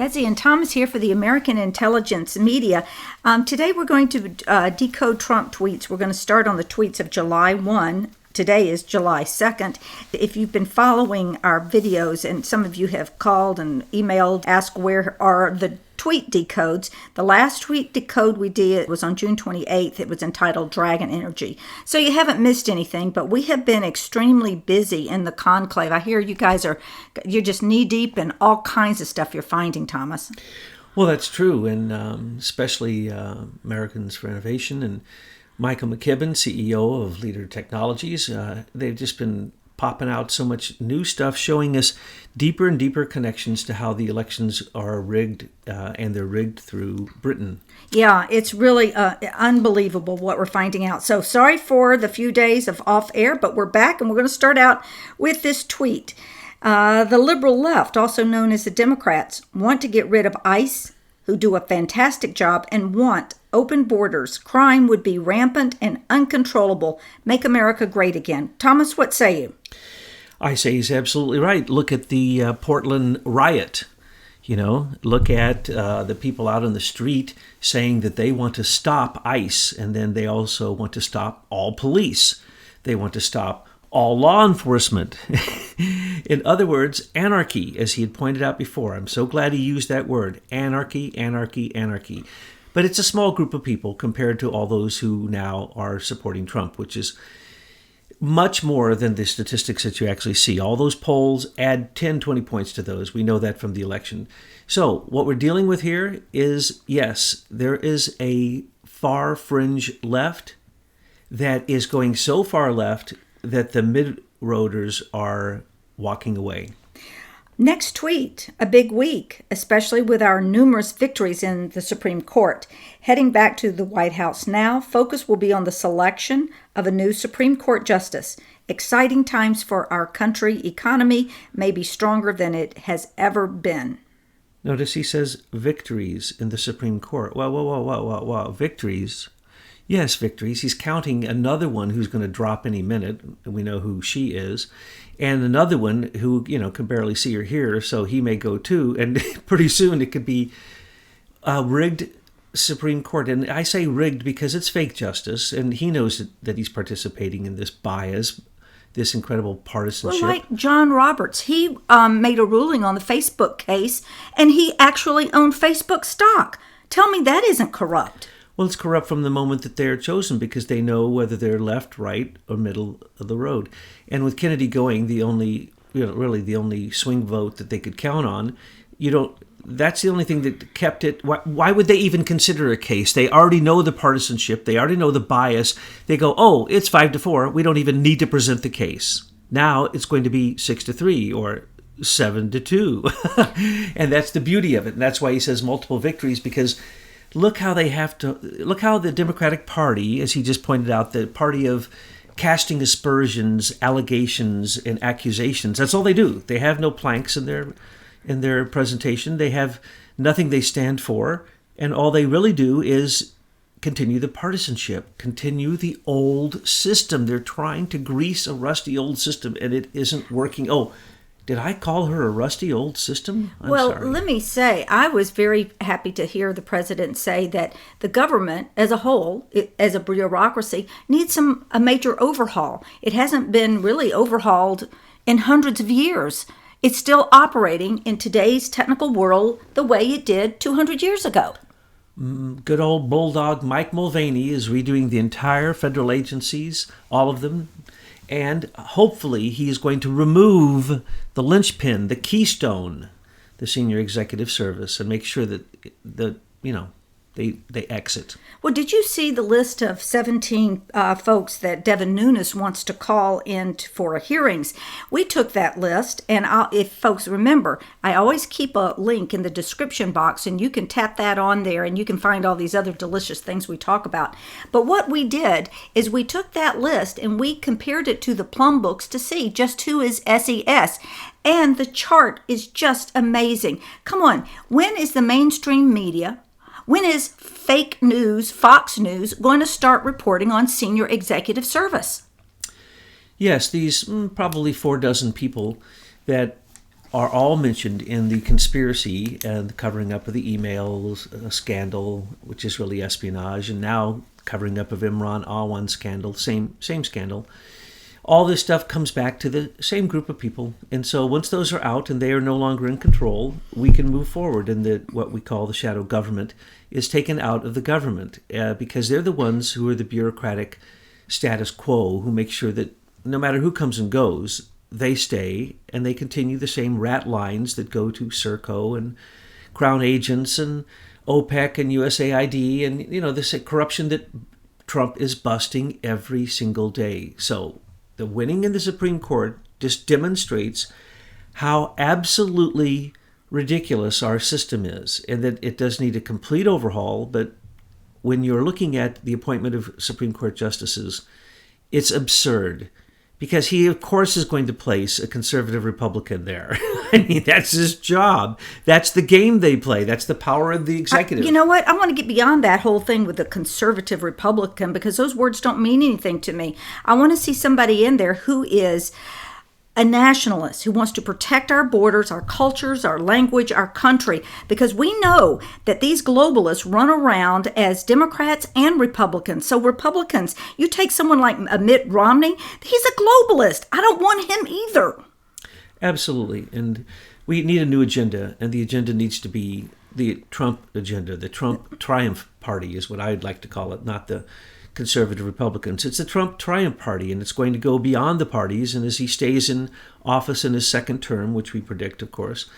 Betsy and Thomas here for the American Intelligence Media. Today we're going to decode Trump tweets. We're going to start on the tweets of July 1. Today is July 2nd. If you've been following our videos, and some of you have called and emailed, asked where are the tweet decodes. The last tweet decode we did was on June 28th. It was entitled Dragon Energy. So you haven't missed anything, but we have been extremely busy in the conclave. I hear you guys you're just knee deep in all kinds of stuff you're finding, Thomas. Well, that's true, and especially Americans for Innovation and Michael McKibben, CEO of Leader Technologies. They've just been popping out so much new stuff, showing us deeper and deeper connections to how the elections are rigged, and they're rigged through Britain. Yeah, it's really unbelievable what we're finding out. So sorry for the few days of off air, but we're back, and we're going to start out with this tweet. The liberal left, also known as the Democrats, want to get rid of ICE, who do a fantastic job, and want open borders. Crime would be rampant and uncontrollable. Make America great again. Thomas, what say you? I say he's absolutely right. Look at the Portland riot. Look at the people out on the street saying that they want to stop ICE, and then they also want to stop all police. They want to stop all law enforcement. In other words, anarchy, as he had pointed out before. I'm so glad he used that word, anarchy, anarchy, anarchy. But it's a small group of people compared to all those who now are supporting Trump, which is much more than the statistics that you actually see. All those polls add 10, 20 points to those. We know that from the election. So what we're dealing with here is, yes, there is a far fringe left that is going so far left that the mid-roaders are walking away. Next tweet, a big week, especially with our numerous victories in the Supreme Court. Heading back to the White House now, focus will be on the selection of a new Supreme Court justice. Exciting times for our country. Economy may be stronger than it has ever been. Notice he says victories in the Supreme Court. Wow. Victories. Yes, victories. He's counting another one who's going to drop any minute. We know who she is. And another one who, can barely see or hear, so he may go too. And pretty soon it could be a rigged Supreme Court. And I say rigged because it's fake justice. And he knows that he's participating in this bias, this incredible partisanship. Well, like John Roberts, he made a ruling on the Facebook case, and he actually owned Facebook stock. Tell me that isn't corrupt. Well, it's corrupt from the moment that they're chosen because they know whether they're left, right, or middle of the road. And with Kennedy going, the only swing vote that they could count on, that's the only thing that kept it. Why would they even consider a case? They already know the partisanship. They already know the bias. They go, oh, it's 5-4. We don't even need to present the case. Now it's going to be 6-3 or 7-2. And that's the beauty of it. And that's why he says multiple victories, because look how the Democratic Party, as he just pointed out, the party of casting aspersions, allegations, and accusations. That's all they do. They have no planks in their presentation. They have nothing they stand for, and all they really do is continue the partisanship, continue the old system. They're trying to grease a rusty old system, and it isn't working. Oh, did I call her a rusty old system? I'm sorry. Let me say, I was very happy to hear the president say that the government as a whole, as a bureaucracy, needs a major overhaul. It hasn't been really overhauled in hundreds of years. It's still operating in today's technical world the way it did 200 years ago. Good old bulldog Mike Mulvaney is redoing the entire federal agencies, all of them. And hopefully he is going to remove the linchpin, the keystone, the senior executive service, and make sure that they exit. Well, did you see the list of 17 folks that Devin Nunes wants to call in for hearings? We took that list, and if folks remember, I always keep a link in the description box, and you can tap that on there, and you can find all these other delicious things we talk about. But what we did is we took that list, and we compared it to the Plum books to see just who is SES. And the chart is just amazing. Come on, when is the mainstream media, when is fake news, Fox News, going to start reporting on senior executive service? Yes, these probably 4 dozen people that are all mentioned in the conspiracy and the covering up of the emails scandal, which is really espionage, and now covering up of Imran Awan scandal, same scandal. All this stuff comes back to the same group of people. And so once those are out and they are no longer in control, we can move forward, and what we call the shadow government is taken out of the government because they're the ones who are the bureaucratic status quo who make sure that no matter who comes and goes, they stay and they continue the same rat lines that go to Serco and Crown agents and OPEC and USAID and, this corruption that Trump is busting every single day. So the winning in the Supreme Court just demonstrates how absolutely ridiculous our system is and that it does need a complete overhaul. But when you're looking at the appointment of Supreme Court justices, it's absurd because he, of course, is going to place a conservative Republican there. I mean, that's his job. That's the game they play. That's the power of the executive. You know what? I want to get beyond that whole thing with the conservative Republican because those words don't mean anything to me. I want to see somebody in there who is a nationalist, who wants to protect our borders, our cultures, our language, our country, because we know that these globalists run around as Democrats and Republicans. So Republicans, you take someone like Mitt Romney, he's a globalist. I don't want him either. Absolutely. And we need a new agenda, and the agenda needs to be the Trump agenda. The Trump Triumph Party is what I'd like to call it, not the conservative Republicans. It's the Trump Triumph Party, and it's going to go beyond the parties. And as he stays in office in his second term, which we predict, of course,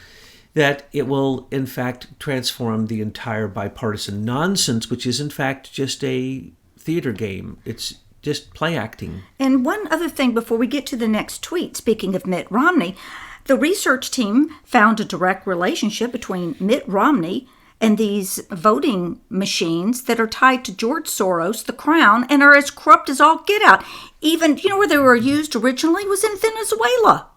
that it will, in fact, transform the entire bipartisan nonsense, which is, in fact, just a theater game. It's just play acting. And one other thing before we get to the next tweet, speaking of Mitt Romney, the research team found a direct relationship between Mitt Romney and these voting machines that are tied to George Soros, the Crown, and are as corrupt as all get out. Even, where they were used originally was in Venezuela.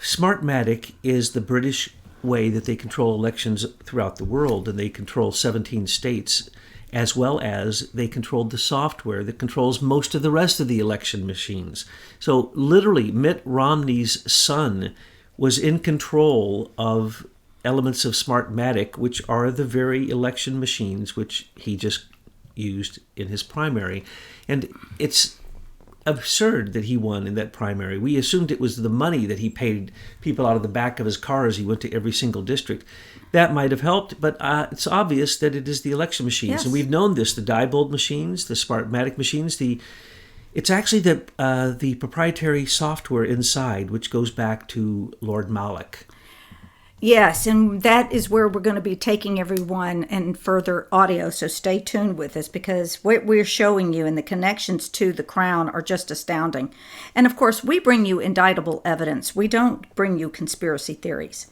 Smartmatic is the British way that they control elections throughout the world, and they control 17 states, as well as they controlled the software that controls most of the rest of the election machines. So literally, Mitt Romney's son was in control of elements of Smartmatic, which are the very election machines which he just used in his primary. And it's absurd that he won in that primary. We assumed it was the money that he paid people out of the back of his car as he went to every single district. That might have helped, but it's obvious that it is the election machines. Yes. And we've known this, the Diebold machines, the Smartmatic machines, it's actually the proprietary software inside, which goes back to Lord Malloch. Yes, and that is where we're going to be taking everyone in further audio. So stay tuned with us because what we're showing you and the connections to the Crown are just astounding. And of course, we bring you indictable evidence. We don't bring you conspiracy theories.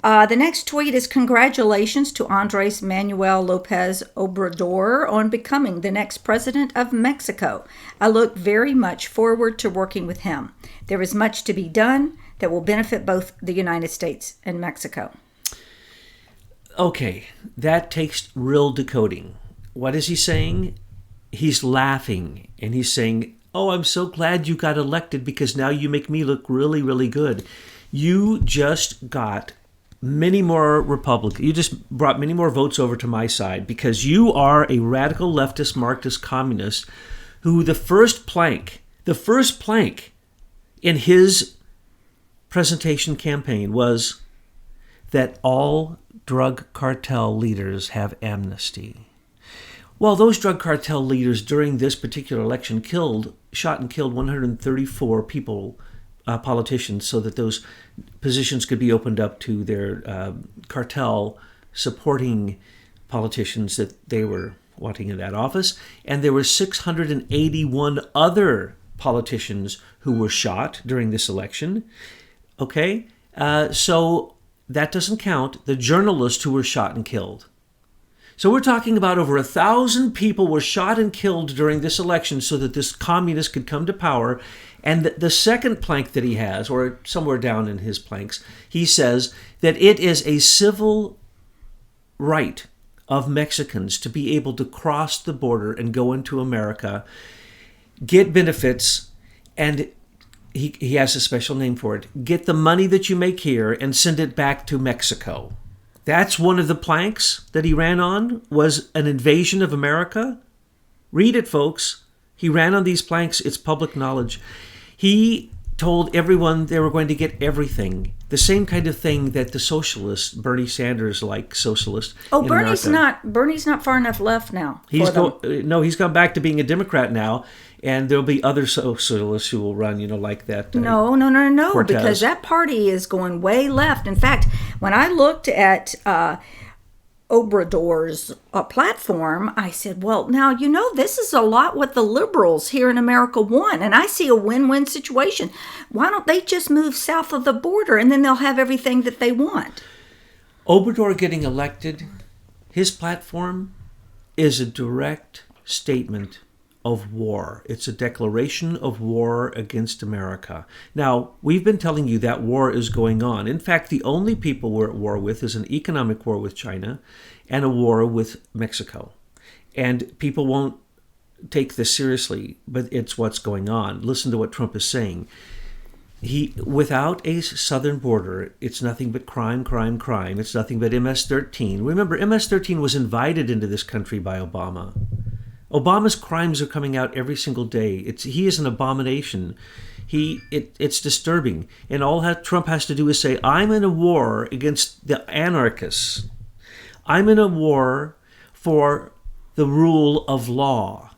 The next tweet is congratulations to Andres Manuel Lopez Obrador on becoming the next president of Mexico. I look very much forward to working with him. There is much to be done that will benefit both the United States and Mexico. Okay, that takes real decoding. What is he saying? He's laughing, and he's saying, oh, I'm so glad you got elected because now you make me look really, really good. You just got many more Republicans. You just brought many more votes over to my side because you are a radical leftist, Marxist communist who the first plank in his presentation campaign was that all drug cartel leaders have amnesty. Well, those drug cartel leaders during this particular election shot and killed 134 people, politicians, so that those positions could be opened up to their cartel supporting politicians that they were wanting in that office. And there were 681 other politicians who were shot during this election. Okay, so that doesn't count the journalists who were shot and killed. So we're talking about over 1,000 people were shot and killed during this election so that this communist could come to power. And the second plank that he has, or somewhere down in his planks, he says that it is a civil right of Mexicans to be able to cross the border and go into America, get benefits, and he has a special name for it. Get the money that you make here and send it back to Mexico. That's one of the planks that he ran on, was an invasion of America. Read it, folks. He ran on these planks. It's public knowledge. He told everyone they were going to get everything. The same kind of thing that the socialists, Bernie Sanders, like socialist. Oh, Bernie's not far enough left now. He's gone back to being a Democrat now, and there'll be other socialists who will run, like that. No, Cortez. Because that party is going way left. In fact, when I looked at Obrador's platform, I said, well, now, this is a lot what the liberals here in America want, and I see a win-win situation. Why don't they just move south of the border, and then they'll have everything that they want? Obrador getting elected, his platform is a direct statement of war. It's a declaration of war against America. Now, we've been telling you that war is going on. In fact, the only people we're at war with is an economic war with China and a war with Mexico. And people won't take this seriously, but it's what's going on. Listen to what Trump is saying. Without a southern border, it's nothing but crime, crime, crime. It's nothing but MS-13. Remember, MS-13 was invited into this country by Obama. Obama's crimes are coming out every single day. He is an abomination. It's disturbing. And all Trump has to do is say, I'm in a war against the anarchists. I'm in a war for the rule of law.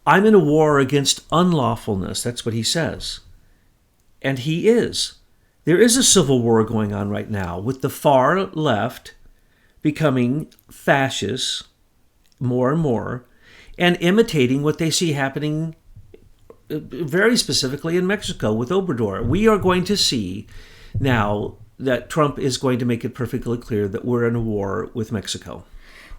I'm in a war against unlawfulness. That's what he says. And he is. There is a civil war going on right now with the far left becoming fascists more and more, and imitating what they see happening very specifically in Mexico with Obrador. We are going to see now that Trump is going to make it perfectly clear that we're in a war with Mexico.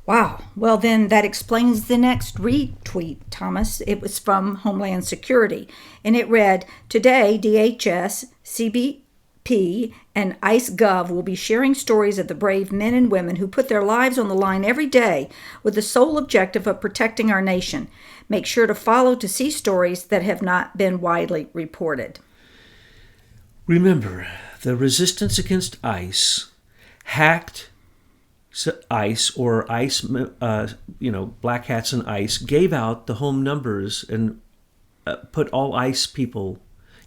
Wow. Well, then that explains the next retweet, Thomas. It was from Homeland Security, and it read, today, DHS, CBP, and ICE Gov will be sharing stories of the brave men and women who put their lives on the line every day with the sole objective of protecting our nation. Make sure to follow to see stories that have not been widely reported. Remember, the resistance against ICE hacked ICE, or ICE, Black Hats and ICE, gave out the home numbers and put all ICE people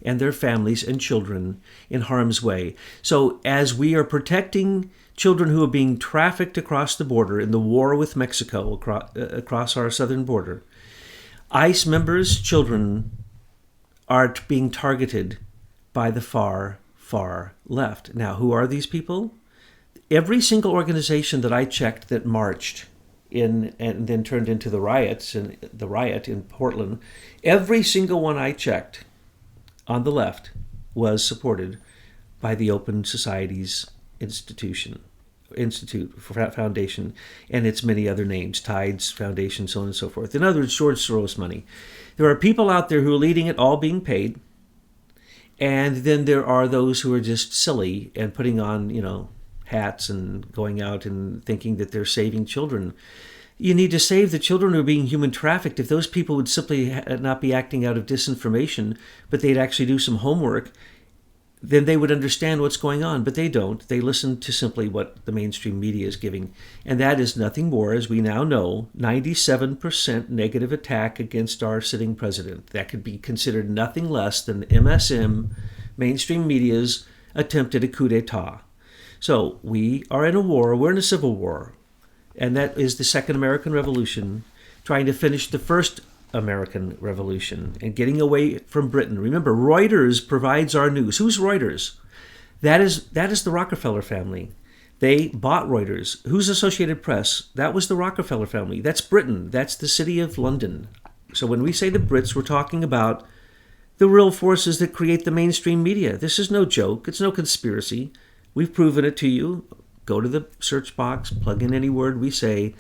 and their families and children in harm's way. So as we are protecting children who are being trafficked across the border in the war with Mexico across our southern border, ICE members' children are being targeted by the far, far left. Now, who are these people? Every single organization that I checked that marched in and then turned into the riot in Portland, every single one I checked on the left was supported by the Open Societies Foundation, and its many other names, Tides Foundation, so on and so forth. In other words, George Soros money. There are people out there who are leading it, all being paid, and then there are those who are just silly and putting on, hats and going out and thinking that they're saving children. You need to save the children who are being human trafficked. If those people would simply not be acting out of disinformation, but they'd actually do some homework, then they would understand what's going on. But they don't. They listen to simply what the mainstream media is giving. And that is nothing more, as we now know, 97% negative attack against our sitting president. That could be considered nothing less than MSM, mainstream media's attempt at a coup d'etat. So we are in a war. We're in a civil war. And that is the Second American Revolution, trying to finish the First American Revolution and getting away from Britain. Remember, Reuters provides our news. Who's Reuters? That is the Rockefeller family. They bought Reuters. Who's Associated Press? That was the Rockefeller family. That's Britain. That's the city of London. So when we say the Brits, we're talking about the real forces that create the mainstream media. This is no joke. It's no conspiracy. We've proven it to you. Go to the search box, plug in any word we say,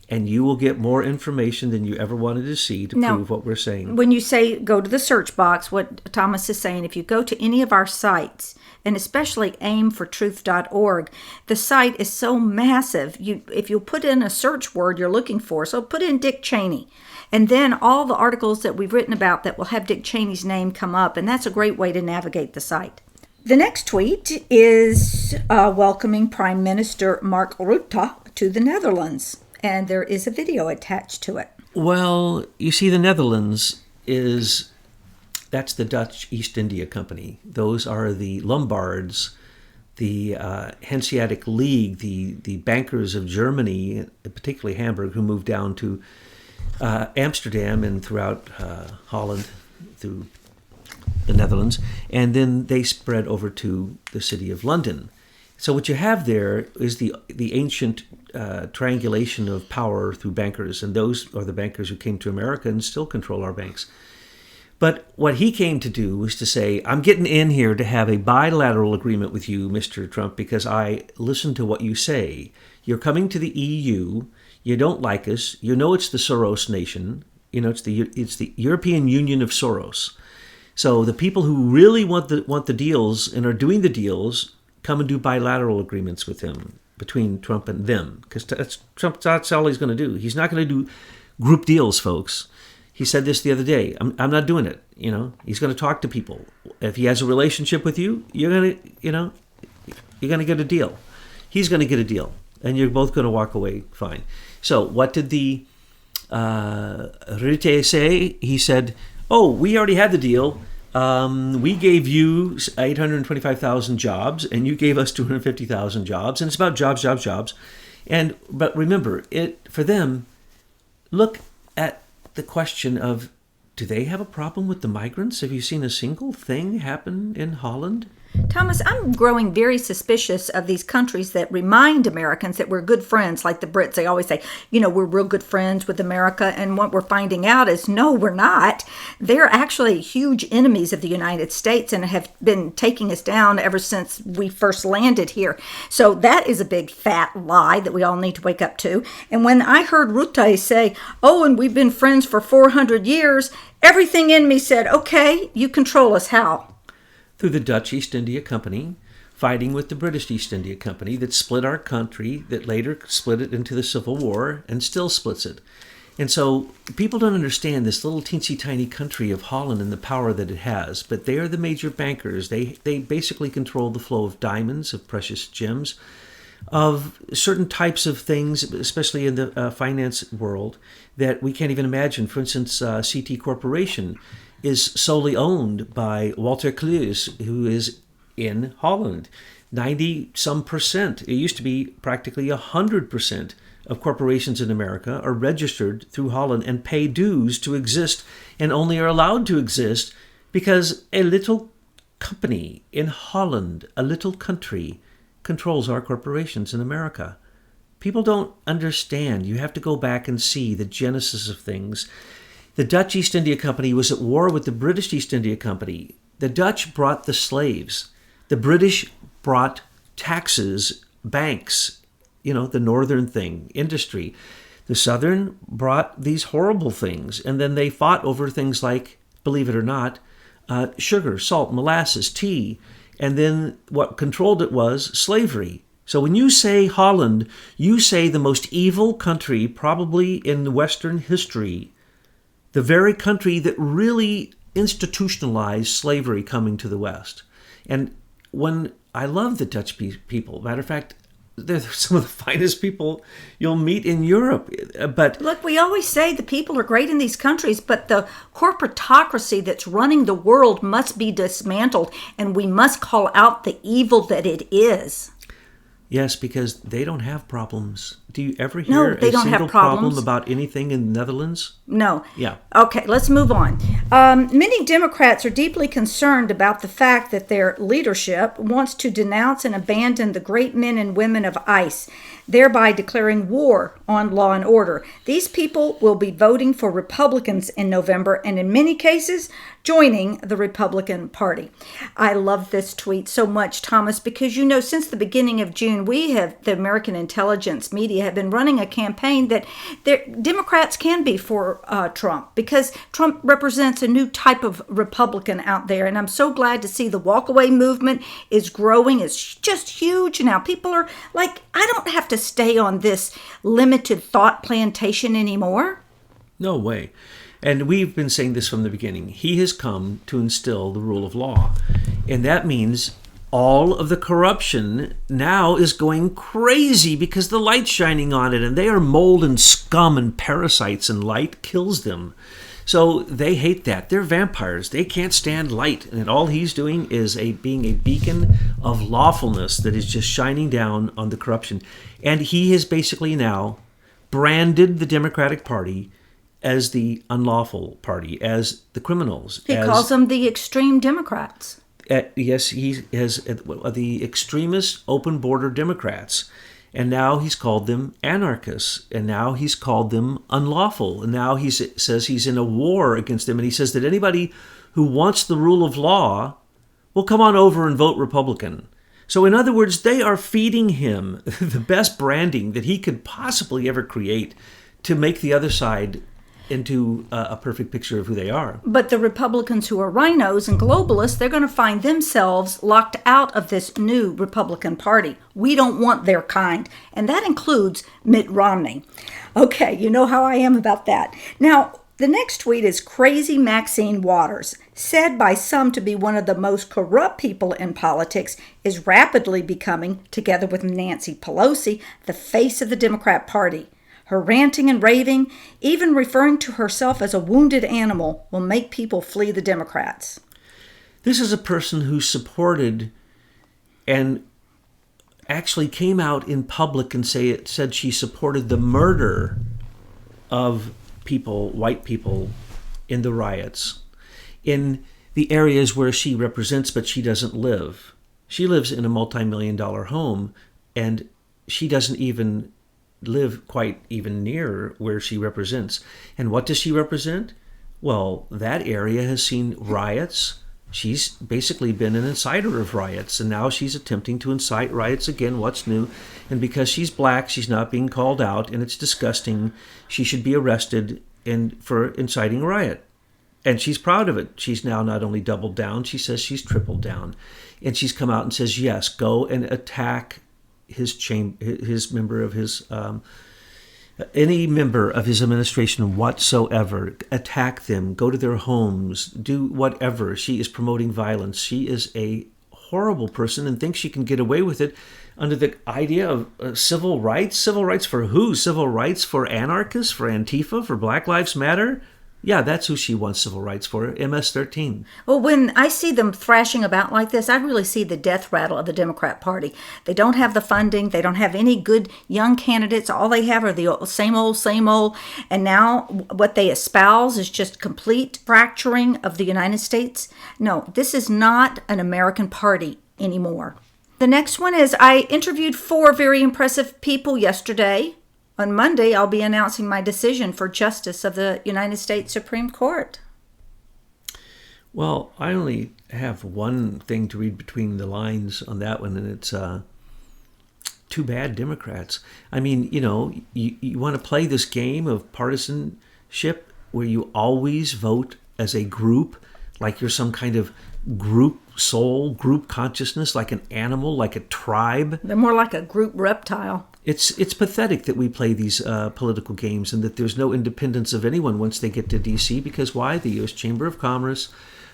and you will get more information than you ever wanted to see to prove what we're saying. When you say go to the search box, what Thomas is saying, if you go to any of our sites, and especially aimfortruth.org, the site is so massive. If you put in a search word you're looking for, so put in Dick Cheney, And then all the articles that we've written about that will have Dick Cheney's name come up, and that's a great way to navigate the site. The next tweet is welcoming Prime Minister Mark Rutte to the Netherlands, and there is a video attached to it. Well, you see, the Netherlands that's the Dutch East India Company. Those are the Lombards, the Hanseatic League, the bankers of Germany, particularly Hamburg, who moved down to Amsterdam and throughout Holland, through the Netherlands, and then they spread over to the city of London. So what you have there is the ancient triangulation of power through bankers, and those are the bankers who came to America and still control our banks. But what he came to do was to say, I'm getting in here to have a bilateral agreement with you, Mr. Trump, because I listen to what you say. You're coming to the EU. You don't like us. You know it's the Soros nation. You know it's the European Union of Soros. So the people who really want the deals and are doing the deals come and do bilateral agreements with him, between Trump and them, because that's all he's going to do. He's not going to do group deals, folks. He said this the other day. I'm not doing it. He's going to talk to people. If he has a relationship with you, you're going to get a deal. He's going to get a deal, and you're both going to walk away fine. So what did the Rutte say? He said, "Oh, we already had the deal. We gave you 825,000 jobs, and you gave us 250,000 jobs, and it's about jobs. But remember, for them, look at the question of, do they have a problem with the migrants? Have you seen a single thing happen in Holland? Thomas, I'm growing very suspicious of these countries that remind Americans that we're good friends, like the Brits. They always say, we're real good friends with America. And what we're finding out is, no, we're not. They're actually huge enemies of the United States and have been taking us down ever since we first landed here. So that is a big fat lie that we all need to wake up to. And when I heard Rutte say, oh, and we've been friends for 400 years, everything in me said, okay, you control us. How? Through the Dutch East India Company, fighting with the British East India Company that split our country, that later split it into the Civil War and still splits it. And so people don't understand this little teensy tiny country of Holland and the power that it has, but they are the major bankers. They basically control the flow of diamonds, of precious gems, of certain types of things, especially in the finance world, that we can't even imagine. For instance, CT Corporation is solely owned by Walter Kluis, who is in Holland. 90-some%. It used to be practically 100% of corporations in America are registered through Holland and pay dues to exist, and only are allowed to exist because a little company in Holland, a little country, controls our corporations in America. People don't understand. You have to go back and see the genesis of things. The Dutch East India Company was at war with the British East India Company. The Dutch brought the slaves. The British brought taxes, banks, the northern thing, industry. The southern brought these horrible things, and then they fought over things like, believe it or not, sugar, salt, molasses, tea, and then what controlled it was slavery. So when you say Holland, you say the most evil country probably in Western history, the very country that really institutionalized slavery coming to the West. And when I love the Dutch people, matter of fact, they're some of the finest people you'll meet in Europe. But look, we always say the people are great in these countries, but the corporatocracy that's running the world must be dismantled, and we must call out the evil that it is. Yes, because they don't have problems. Do you ever hear a single problem about anything in the Netherlands? No. Yeah. Okay, let's move on. Many Democrats are deeply concerned about the fact that their leadership wants to denounce and abandon the great men and women of ICE, thereby declaring war on law and order. These people will be voting for Republicans in November, and in many cases, joining the Republican Party. I love this tweet so much, Thomas, because since the beginning of June, the American intelligence media have been running a campaign that Democrats can be for Trump, because Trump represents a new type of Republican out there. And I'm so glad to see the walkaway movement is growing. It's just huge now. People are like, I don't have to stay on this limited thought plantation anymore. No way. And we've been saying this from the beginning. He has come to instill the rule of law. And that means all of the corruption now is going crazy because the light's shining on it, and they are mold and scum and parasites, and light kills them. So they hate that. They're vampires. They can't stand light. And all he's doing is being a beacon of lawfulness that is just shining down on the corruption. And he has basically now branded the Democratic Party as the unlawful party, as the criminals. He calls them the extreme Democrats. Yes, he has the extremist open border Democrats. And now he's called them anarchists. And now he's called them unlawful. And now he says he's in a war against them. And he says that anybody who wants the rule of law will come on over and vote Republican. So in other words, they are feeding him the best branding that he could possibly ever create to make the other side into a perfect picture of who they are. But the Republicans who are rhinos and globalists, they're going to find themselves locked out of this new Republican Party. We don't want their kind. And that includes Mitt Romney. Okay, you know how I am about that. Now, the next tweet is Crazy Maxine Waters, said by some to be one of the most corrupt people in politics, is rapidly becoming, together with Nancy Pelosi, the face of the Democrat Party. Her ranting and raving, even referring to herself as a wounded animal, will make people flee the Democrats. This is a person who supported and actually came out in public and said she supported the murder of people, white people, in the riots, in the areas where she represents, but she doesn't live. She lives in a multi-million-dollar home, and she doesn't even live quite even near where she represents. And what does she represent? Well, that area has seen riots. She's basically been an inciter of riots, and now she's attempting to incite riots again. What's new? And because she's black, she's not being called out, and it's disgusting. She should be arrested for inciting a riot. And she's proud of it. She's now not only doubled down, she says she's tripled down. And she's come out and says, yes, go and attack his member of his any member of his administration whatsoever. Attack them, go to their homes, do whatever. She is promoting violence. She is a horrible person and thinks she can get away with it under the idea of civil rights. Civil rights for who? Civil rights for anarchists, for Antifa, for Black Lives Matter? Yeah, that's who she wants civil rights for, MS-13. Well, when I see them thrashing about like this, I really see the death rattle of the Democrat Party. They don't have the funding. They don't have any good young candidates. All they have are the same old, same old. And now what they espouse is just complete fracturing of the United States. No, this is not an American party anymore. The next one is I interviewed 4 very impressive people yesterday. On Monday, I'll be announcing my decision for Justice of the United States Supreme Court. Well, I only have one thing to read between the lines on that one, and it's too bad Democrats. I mean, you want to play this game of partisanship where you always vote as a group, like you're some kind of group soul, group consciousness, like an animal, like a tribe. They're more like a group reptile. It's pathetic that we play these political games and that there's no independence of anyone once they get to D.C. because why? The U.S. Chamber of Commerce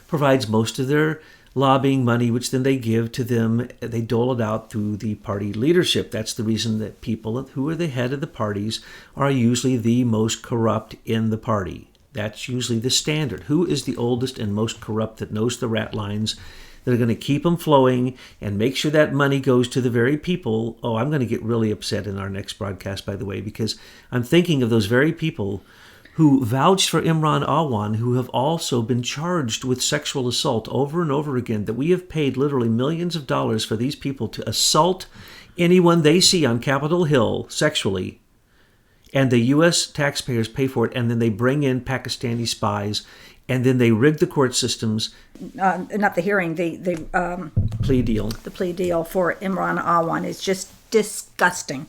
provides most of their lobbying money, which then they give to them. They dole it out through the party leadership. That's the reason that people who are the head of the parties are usually the most corrupt in the party. That's usually the standard. Who is the oldest and most corrupt that knows the rat lines that are going to keep them flowing and make sure that money goes to the very people? Oh, I'm going to get really upset in our next broadcast, by the way, because I'm thinking of those very people who vouched for Imran Awan, who have also been charged with sexual assault over and over again, that we have paid literally millions of dollars for these people to assault anyone they see on Capitol Hill sexually. And the U.S. taxpayers pay for it, and then they bring in Pakistani spies, and then they rig the court systems. Not the hearing, the plea deal. The plea deal for Imran Awan is just disgusting.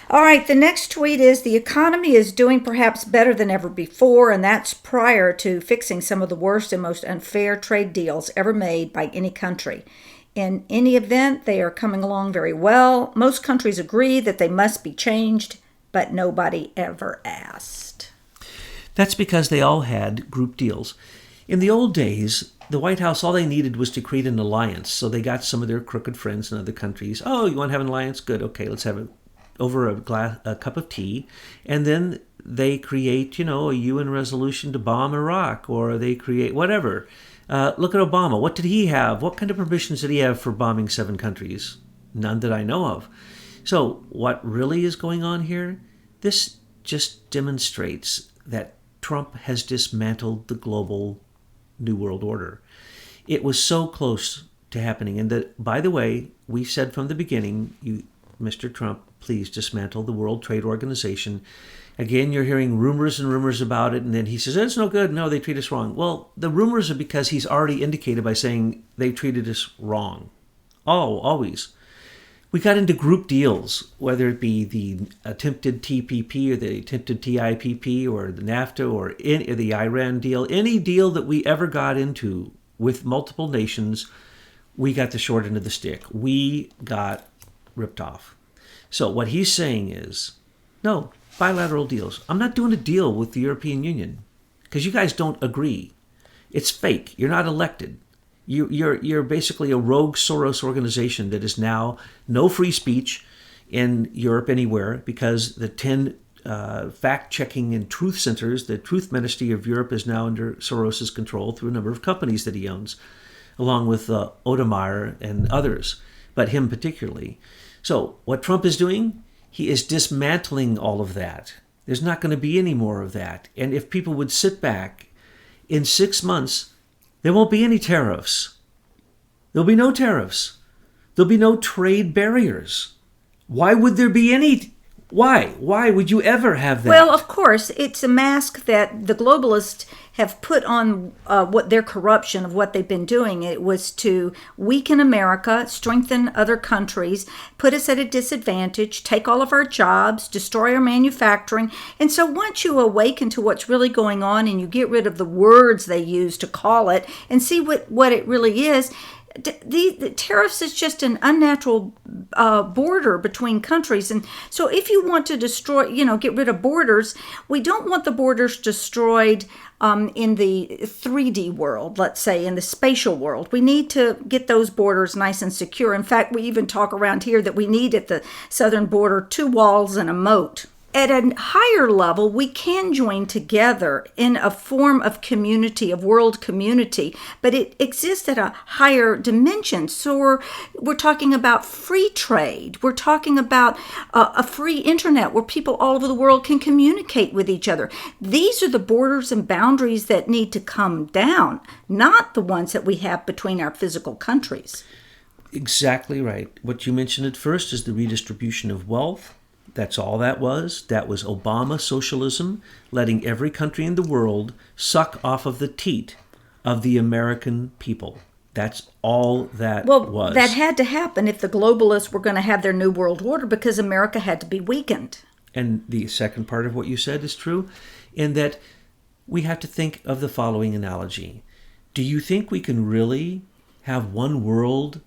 All right, the next tweet is the economy is doing perhaps better than ever before, and that's prior to fixing some of the worst and most unfair trade deals ever made by any country. In any event, they are coming along very well. Most countries agree that they must be changed, but nobody ever asked. That's because they all had group deals. In the old days, the White House, all they needed was to create an alliance. So they got some of their crooked friends in other countries. Oh, you want to have an alliance? Good. Okay, let's have it over a cup of tea. And then they create, a UN resolution to bomb Iraq, or they create whatever. Look at Obama. What did he have? What kind of permissions did he have for bombing 7 countries? None that I know of. So what really is going on here? This just demonstrates that Trump has dismantled the global New World Order. It was so close to happening. And that, by the way, we said from the beginning, Mr. Trump, please dismantle the World Trade Organization. Again, you're hearing rumors and rumors about it, and then he says, it's no good. No, they treat us wrong. Well, the rumors are because he's already indicated by saying they treated us wrong. Oh, always. We got into group deals, whether it be the attempted TPP or the attempted TIPP or the NAFTA or the Iran deal. Any deal that we ever got into with multiple nations, we got the short end of the stick. We got ripped off. So what he's saying is, no, bilateral deals. I'm not doing a deal with the European Union because you guys don't agree. It's fake. You're not elected. You're basically a rogue Soros organization that is now no free speech in Europe anywhere because the 10 fact-checking and truth centers, the Truth Ministry of Europe is now under Soros's control through a number of companies that he owns, along with Odemeyer and others, but him particularly. So what Trump is doing, he is dismantling all of that. There's not going to be any more of that. And if people would sit back, in 6 months, there won't be any tariffs. There'll be no tariffs. There'll be no trade barriers. Why would there be any? Why? Why would you ever have that? Well, of course, it's a mask that the globalists have put on what their corruption of what they've been doing. It was to weaken America, strengthen other countries, put us at a disadvantage, take all of our jobs, destroy our manufacturing. And so once you awaken to what's really going on and you get rid of the words they use to call it and see what it really is, the tariffs is just an unnatural border between countries. And so if you want to destroy, get rid of borders, we don't want the borders destroyed in the 3D world, let's say, in the spatial world. We need to get those borders nice and secure. In fact, we even talk around here that we need at the southern border 2 walls and a moat. At a higher level, we can join together in a form of community, of world community, but it exists at a higher dimension. So we're talking about free trade. We're talking about a free internet where people all over the world can communicate with each other. These are the borders and boundaries that need to come down, not the ones that we have between our physical countries. Exactly right. What you mentioned at first is the redistribution of wealth. That's all that was. That was Obama socialism, letting every country in the world suck off of the teat of the American people. That's all that was. Well, that had to happen if the globalists were going to have their new world order because America had to be weakened. And the second part of what you said is true, in that we have to think of the following analogy. Do you think we can really have one world,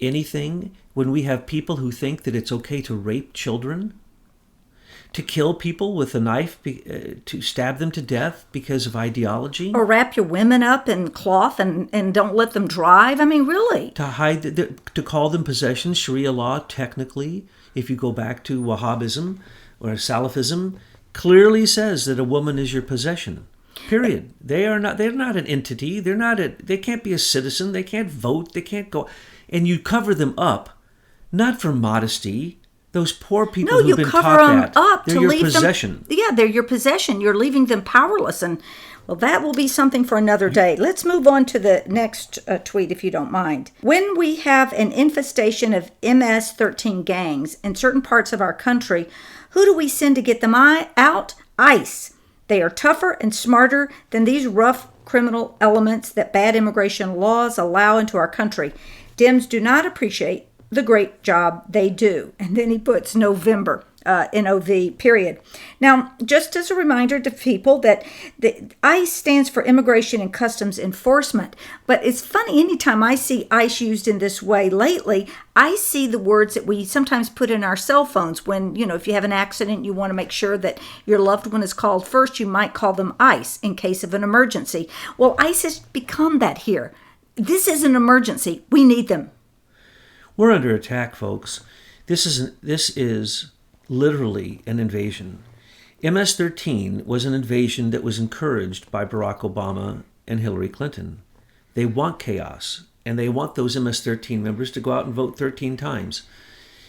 anything, when we have people who think that it's okay to rape children? To kill people with a knife, to stab them to death because of ideology? Or wrap your women up in cloth and don't let them drive? I mean, really? To hide, to call them possessions, Sharia law, technically, if you go back to Wahhabism or Salafism, clearly says that a woman is your possession. Period. They're not an entity. They can't be a citizen. They can't vote. They can't go. And you cover them up, not for modesty. Those poor people who've been taught that. No, you cover them up they're to your leave possession. them. Yeah, they're your possession. You're leaving them powerless. And, well, that will be something for another day. Let's move on to the next tweet, if you don't mind. When we have an infestation of MS-13 gangs in certain parts of our country, who do we send to get them out? ICE. They are tougher and smarter than these rough criminal elements that bad immigration laws allow into our country. Dems do not appreciate the great job they do. And then he puts November. NOV, period. Now, just as a reminder to people that the ICE stands for Immigration and Customs Enforcement, but it's funny, anytime I see ICE used in this way lately, I see the words that we sometimes put in our cell phones when, if you have an accident, you want to make sure that your loved one is called first, you might call them ICE in case of an emergency. Well, ICE has become that here. This is an emergency. We need them. We're under attack, folks. This is literally an invasion. MS-13 was an invasion that was encouraged by Barack Obama and Hillary Clinton. They want chaos, and they want those MS-13 members to go out and vote 13 times.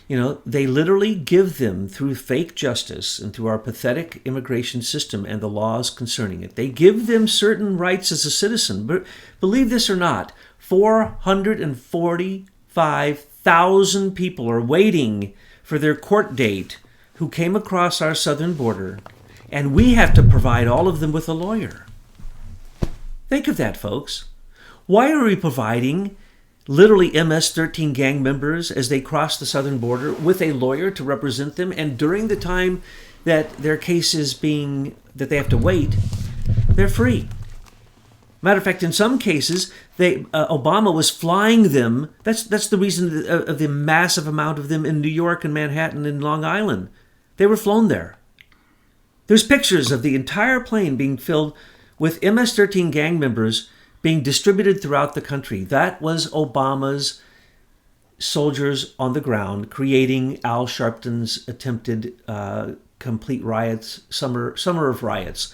They literally give them, through fake justice and through our pathetic immigration system and the laws concerning it, they give them certain rights as a citizen. But believe this or not, 445,000 people are waiting for their court date who came across our southern border, and we have to provide all of them with a lawyer. Think of that, folks. Why are we providing literally MS-13 gang members as they cross the southern border with a lawyer to represent them, and during the time that their case is that they have to wait, they're free? Matter of fact, in some cases, Obama was flying them. That's the reason of the massive amount of them in New York and Manhattan and Long Island. They were flown there. There's pictures of the entire plane being filled with MS-13 gang members being distributed throughout the country. That was Obama's soldiers on the ground creating Al Sharpton's attempted complete riots, summer of riots.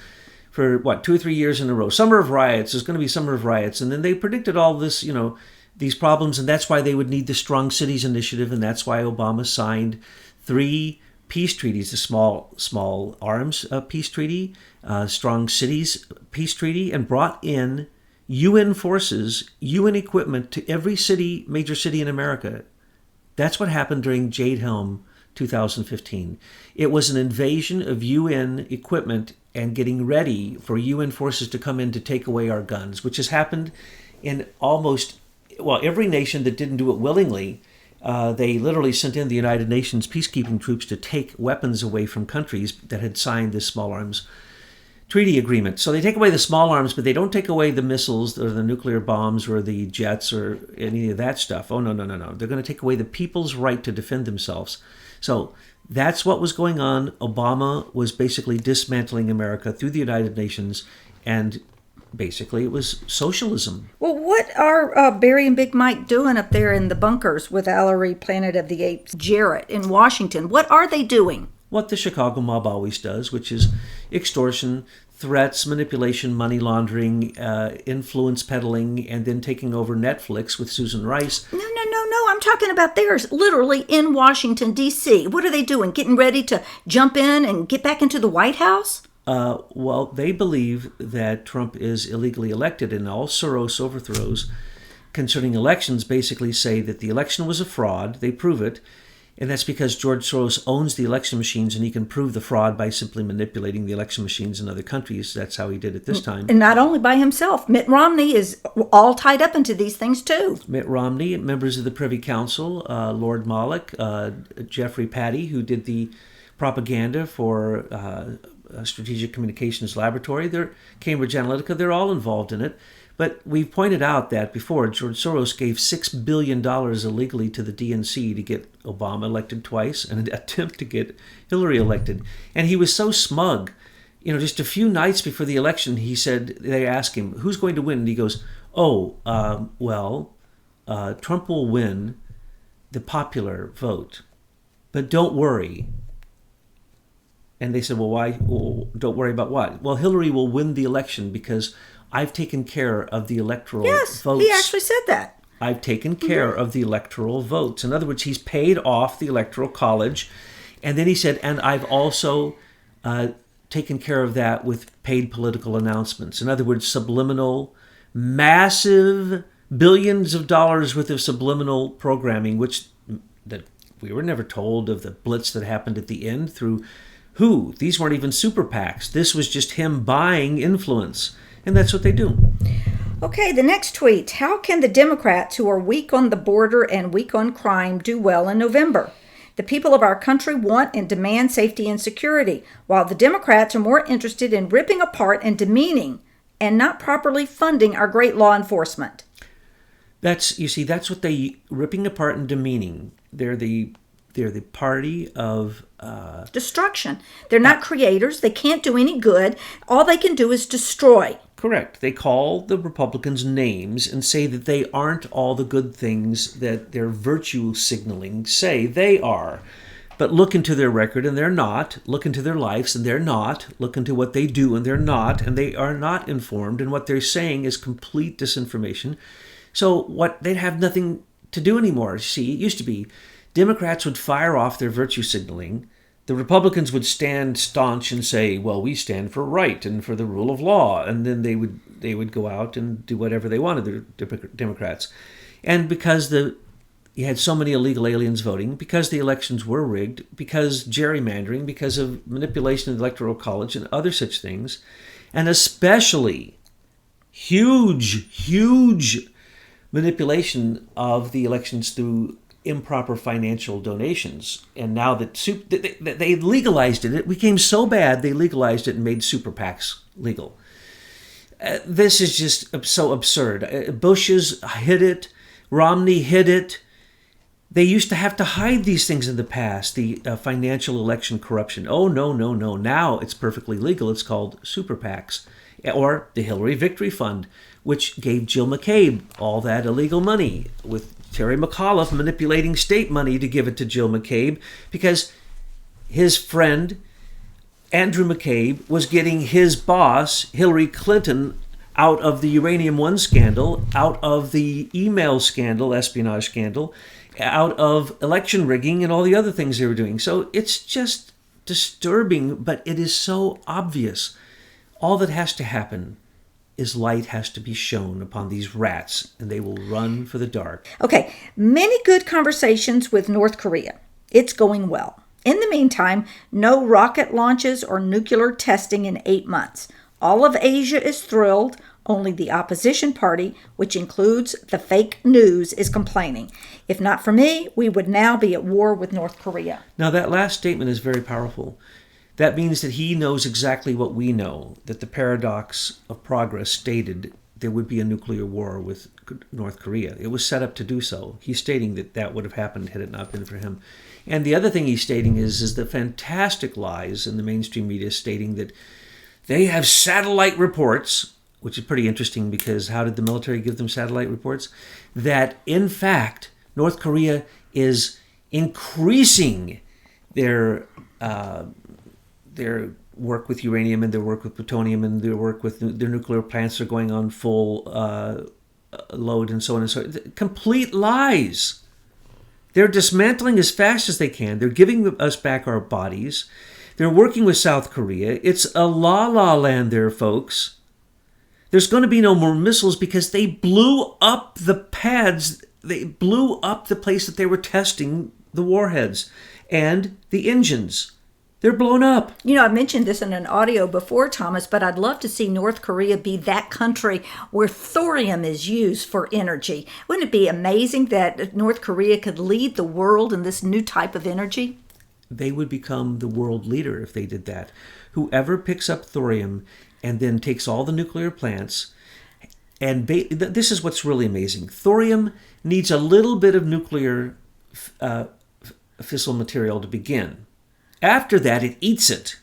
For 2 or 3 years in a row. Summer of riots, there's going to be summer of riots. And then they predicted all this, these problems, and that's why they would need the Strong Cities Initiative, and that's why Obama signed 3 peace treaties, the small arms peace treaty, Strong Cities peace treaty, and brought in UN forces, UN equipment to every major city in America. That's what happened during Jade Helm 2015. It was an invasion of UN equipment and getting ready for UN forces to come in to take away our guns, which has happened in every nation that didn't do it willingly. They literally sent in the United Nations peacekeeping troops to take weapons away from countries that had signed this small arms treaty agreement. So they take away the small arms, but they don't take away the missiles or the nuclear bombs or the jets or any of that stuff. Oh, no. They're going to take away the people's right to defend themselves. So that's what was going on. Obama was basically dismantling America through the United Nations, and basically it was socialism. Well, what are Barry and Big Mike doing up there in the bunkers with Valerie Planet of the Apes Jarrett in Washington? What are they doing? What the Chicago mob always does, which is extortion, threats, manipulation, money laundering, influence peddling, and then taking over Netflix with Susan Rice. No. I'm talking about theirs literally in Washington, D.C. What are they doing? Getting ready to jump in and get back into the White House? Well, they believe that Trump is illegally elected, and all Soros overthrows concerning elections basically say that the election was a fraud. They prove it. And that's because George Soros owns the election machines, and he can prove the fraud by simply manipulating the election machines in other countries. That's how he did it this time. And not only by himself. Mitt Romney is all tied up into these things, too. Mitt Romney, members of the Privy Council, Lord Malloch, Jeffrey Patty, who did the propaganda for Strategic Communications Laboratory, Cambridge Analytica, they're all involved in it. But we've pointed out that before, George Soros gave $6 billion illegally to the DNC to get Obama elected twice and an attempt to get Hillary elected. And he was so smug. Just a few nights before the election, they asked him, who's going to win? And he goes, Trump will win the popular vote. But don't worry. And they said, well, why? Well, don't worry about what? Well, Hillary will win the election because I've taken care of the electoral votes. Yes, he actually said that. I've taken care of the electoral votes. In other words, he's paid off the Electoral College. And then he said, and I've also taken care of that with paid political announcements. In other words, subliminal, massive billions of dollars worth of subliminal programming, that we were never told of the blitz that happened at the end through who? These weren't even super PACs. This was just him buying influence. And that's what they do. Okay, the next tweet. How can the Democrats, who are weak on the border and weak on crime, do well in November? The people of our country want and demand safety and security, while the Democrats are more interested in ripping apart and demeaning and not properly funding our great law enforcement. That's what they ripping apart and demeaning. They're the party of Destruction. They're not creators. They can't do any good. All they can do is destroy. correct. They call the Republicans names and say that they aren't all the good things that their virtue signaling say they are. But look into their record and they're not. Look into their lives and they're not. Look into what they do and they're not. And they are not informed. And what they're saying is complete disinformation. So they'd have nothing to do anymore. See, it used to be Democrats would fire off their virtue signaling. The Republicans would stand staunch and say, well, we stand for right and for the rule of law. And then they would go out and do whatever they wanted, the Democrats. And because you had so many illegal aliens voting, because the elections were rigged, because gerrymandering, because of manipulation of the Electoral College and other such things, and especially huge manipulation of the elections through improper financial donations. And now that they legalized it became so bad they legalized it and made super PACs legal. This is just so absurd. Bush's hid it. Romney hid it. They used to have to hide these things in the past, the financial election corruption. Oh, no. Now it's perfectly legal. It's called super PACs. Or the Hillary Victory Fund, which gave Jill McCabe all that illegal money, with Terry McAuliffe manipulating state money to give it to Jill McCabe because his friend Andrew McCabe was getting his boss, Hillary Clinton, out of the Uranium One scandal, out of the email scandal, espionage scandal, out of election rigging and all the other things they were doing. So it's just disturbing, but it is so obvious. All that has to happen is light has to be shown upon these rats, and they will run for the dark. Okay, many good conversations with North Korea. It's going well. In the meantime, no rocket launches or nuclear testing in 8 months. All of Asia is thrilled. Only the opposition party, which includes the fake news, is complaining. If not for me, we would now be at war with North Korea. Now, that last statement is very powerful. That means that he knows exactly what we know, that the paradox of progress stated there would be a nuclear war with North Korea. It was set up to do so. He's stating that that would have happened had it not been for him. And the other thing he's stating is the fantastic lies in the mainstream media stating that they have satellite reports, which is pretty interesting because how did the military give them satellite reports? That, in fact, North Korea is increasing their work with uranium and their work with plutonium and their work with their nuclear plants are going on full load and so on and so on. Complete lies. They're dismantling as fast as they can. They're giving us back our bodies. They're working with South Korea. It's a la-la land there, folks. There's going to be no more missiles because they blew up the pads. They blew up the place that they were testing the warheads and the engines. They're blown up. You know, I mentioned this in an audio before, Thomas, but I'd love to see North Korea be that country where thorium is used for energy. Wouldn't it be amazing that North Korea could lead the world in this new type of energy? They would become the world leader if they did that. Whoever picks up thorium and then takes all the nuclear plants, and this is what's really amazing. Thorium needs a little bit of nuclear fissile material to begin. After that, it eats it.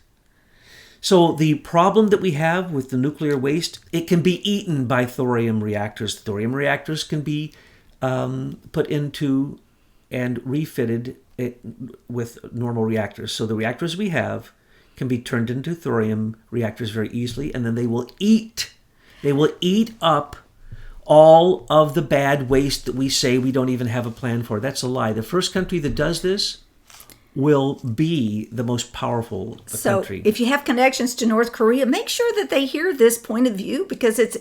So the problem that we have with the nuclear waste, it can be eaten by thorium reactors. Thorium reactors can be put into and refitted with normal reactors. So the reactors we have can be turned into thorium reactors very easily, and then they will eat up all of the bad waste that we say we don't even have a plan for. That's a lie. The first country that does this will be the most powerful So country. if you have connections to North Korea, make sure that they hear this point of view, because it's,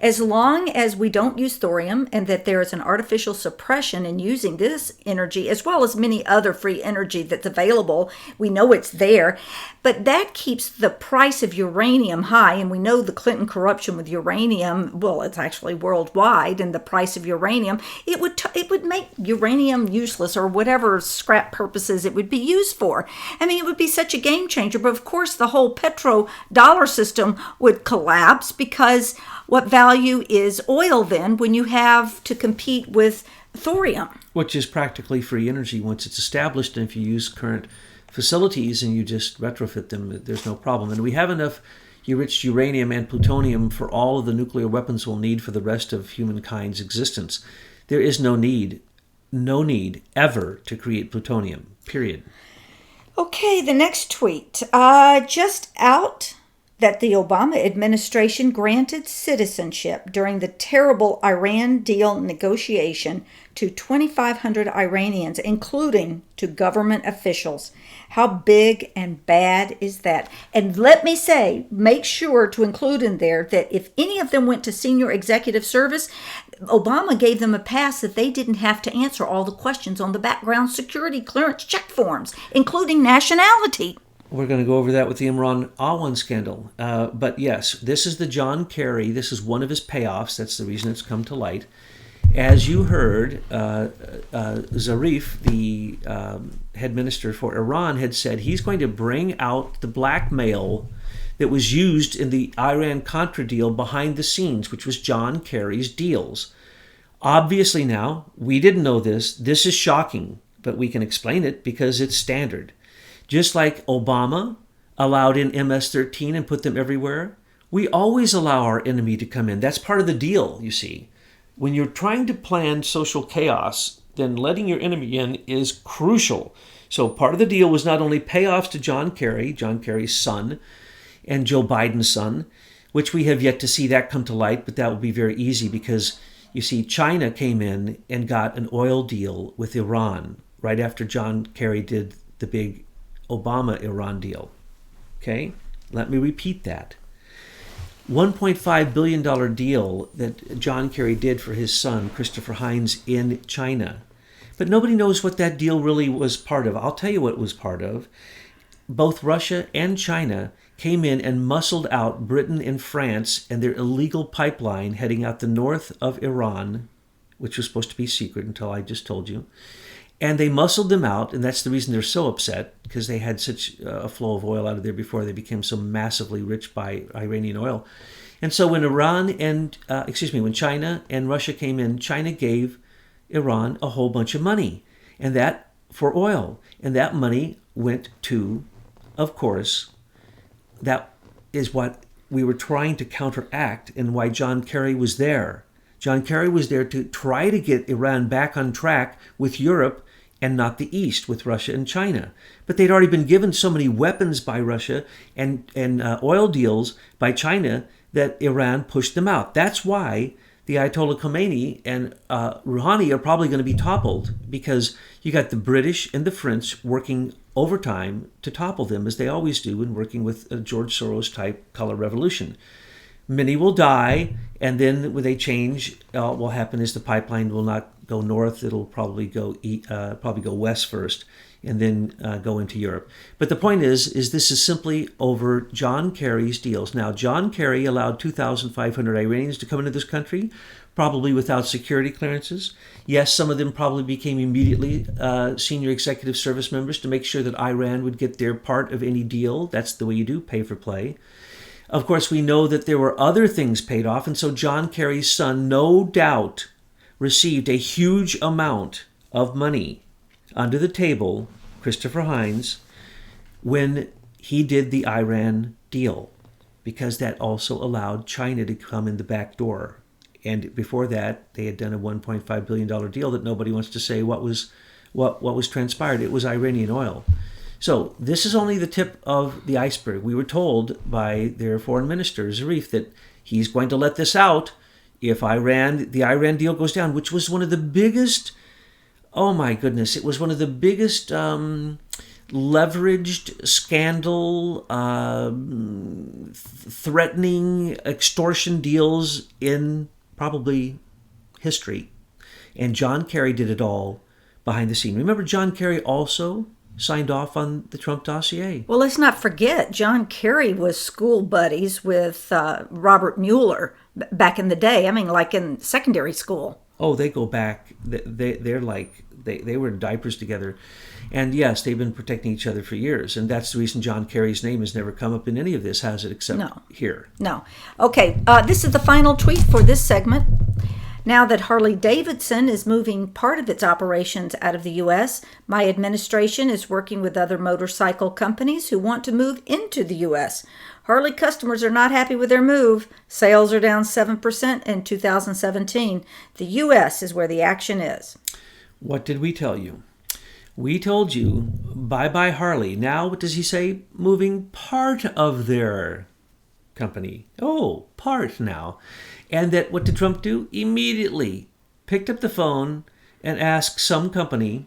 as long as we don't use thorium and that there is an artificial suppression in using this energy, as well as many other free energy that's available, we know it's there, but that keeps the price of uranium high. And we know the Clinton corruption with uranium, well, it's actually worldwide, and the price of uranium, it would make uranium useless, or whatever scrap purposes it would be used for. I mean, it would be such a game changer. But of course, the whole petrodollar system would collapse, because what value is oil then when you have to compete with thorium? Which is practically free energy once it's established, and if you use current facilities and you just retrofit them, there's no problem. And we have enough enriched uranium and plutonium for all of the nuclear weapons we'll need for the rest of humankind's existence. There is no need ever to create plutonium, period. Okay, the next tweet. Just out that the Obama administration granted citizenship during the terrible Iran deal negotiation to 2,500 Iranians, including to government officials. How big and bad is that? And let me say, make sure to include in there that if any of them went to senior executive service, Obama gave them a pass that they didn't have to answer all the questions on the background security clearance check forms, including nationality. We're going to go over that with the Imran Awan scandal. But yes, this is the John Kerry. This is one of his payoffs. That's the reason it's come to light. As you heard, Zarif, the head minister for Iran, had said he's going to bring out the blackmail that was used in the Iran-Contra deal behind the scenes, which was John Kerry's deals. Obviously now, we didn't know this. This is shocking, but we can explain it because it's standard. Just like Obama allowed in MS-13 and put them everywhere, we always allow our enemy to come in. That's part of the deal, you see. When you're trying to plan social chaos, then letting your enemy in is crucial. So part of the deal was not only payoffs to John Kerry's son, and Joe Biden's son, which we have yet to see that come to light, but that will be very easy because, you see, China came in and got an oil deal with Iran right after John Kerry did the big Obama-Iran deal. Okay? Let me repeat that. $1.5 billion deal that John Kerry did for his son, Christopher Hines, in China. But nobody knows what that deal really was part of. I'll tell you what it was part of. Both Russia and China came in and muscled out Britain and France and their illegal pipeline heading out the north of Iran, which was supposed to be secret until I just told you. And they muscled them out, and that's the reason they're so upset, because they had such a flow of oil out of there before they became so massively rich by Iranian oil. And so when when China and Russia came in, China gave Iran a whole bunch of money, and that for oil. And that money went to, of course, that is what we were trying to counteract and why John Kerry was there. John Kerry was there to try to get Iran back on track with Europe and not the East, with Russia and China. But they'd already been given so many weapons by Russia and oil deals by China that Iran pushed them out. That's why the Ayatollah Khomeini and Rouhani are probably going to be toppled, because you got the British and the French working overtime to topple them, as they always do in working with a George Soros-type color revolution. Many will die, and then when they change, what will happen is the pipeline will not go north. It'll probably go west first, and then go into Europe. But the point is this is simply over John Kerry's deals. Now, John Kerry allowed 2,500 Iranians to come into this country, probably without security clearances. Yes, some of them probably became immediately senior executive service members to make sure that Iran would get their part of any deal. That's the way you do pay for play. Of course, we know that there were other things paid off, and so John Kerry's son, no doubt, received a huge amount of money under the table, Christopher Hines, when he did the Iran deal, because that also allowed China to come in the back door. And before that, they had done a $1.5 billion deal that nobody wants to say what was transpired. It was Iranian oil. So this is only the tip of the iceberg. We were told by their foreign minister, Zarif, that he's going to let this out if the Iran deal goes down, which was one of the biggest Oh my goodness! It was one of the biggest leveraged scandal, threatening extortion deals in probably history. And John Kerry did it all behind the scene. Remember, John Kerry also signed off on the Trump dossier. Well, let's not forget, John Kerry was school buddies with Robert Mueller back in the day. I mean, like in secondary school. Oh, they go back. They're like, they were in diapers together. And yes, they've been protecting each other for years. And that's the reason John Kerry's name has never come up in any of this, has it, except here? No. Okay, this is the final tweet for this segment. Now that Harley-Davidson is moving part of its operations out of the U.S., my administration is working with other motorcycle companies who want to move into the U.S. Harley customers are not happy with their move. Sales are down 7% in 2017. The U.S. is where the action is. What did we tell you? We told you, bye-bye Harley. Now, what does he say? Moving part of their company. Oh, part now. And that what did Trump do? Immediately picked up the phone and asked some company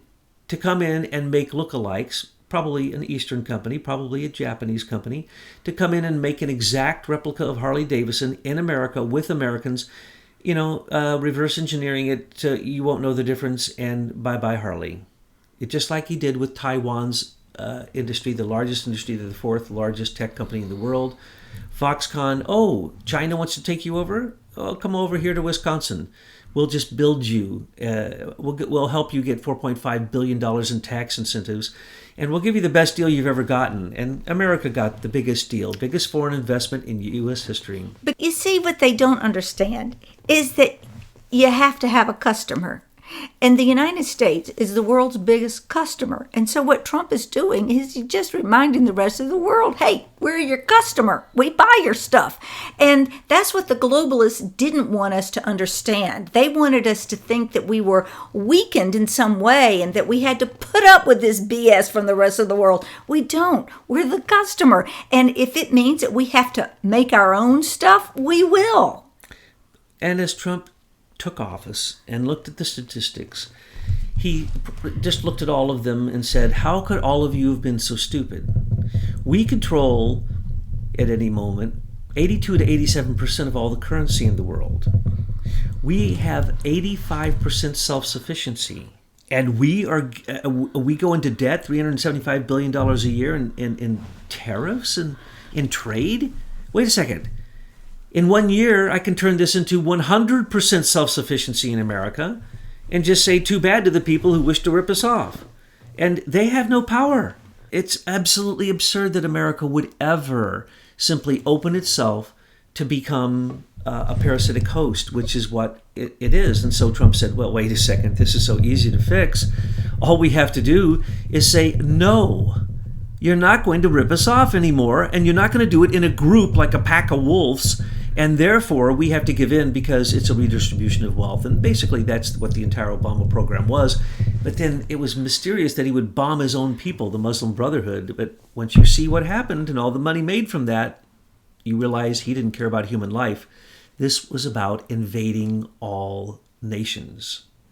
to come in and make lookalikes, probably an Eastern company, probably a Japanese company, to come in and make an exact replica of Harley-Davidson in America with Americans, reverse engineering it so you won't know the difference, and bye-bye Harley. It just like he did with Taiwan's industry, the largest industry, the fourth largest tech company in the world. Foxconn, oh, China wants to take you over? Oh, come over here to Wisconsin. We'll just build you. We'll help you get $4.5 billion in tax incentives, and we'll give you the best deal you've ever gotten. And America got the biggest deal, biggest foreign investment in U.S. history. But you see, what they don't understand is that you have to have a customer. And the United States is the world's biggest customer. And so what Trump is doing is he's just reminding the rest of the world, hey, we're your customer. We buy your stuff. And that's what the globalists didn't want us to understand. They wanted us to think that we were weakened in some way and that we had to put up with this BS from the rest of the world. We don't. We're the customer. And if it means that we have to make our own stuff, we will. And as Trump took office and looked at the statistics, he just looked at all of them and said, how could all of you have been so stupid? We control, at any moment, 82 to 87% of all the currency in the world. We have 85% self-sufficiency. And we go into debt, $375 billion a year in tariffs and in trade? Wait a second. In 1 year, I can turn this into 100% self-sufficiency in America and just say too bad to the people who wish to rip us off. And they have no power. It's absolutely absurd that America would ever simply open itself to become a parasitic host, which is what it is. And so Trump said, well, wait a second, this is so easy to fix. All we have to do is say, no, you're not going to rip us off anymore, and you're not going to do it in a group like a pack of wolves. And therefore, we have to give in because it's a redistribution of wealth. And basically, that's what the entire Obama program was. But then it was mysterious that he would bomb his own people, the Muslim Brotherhood. But once you see what happened and all the money made from that, you realize he didn't care about human life. This was about invading all nations.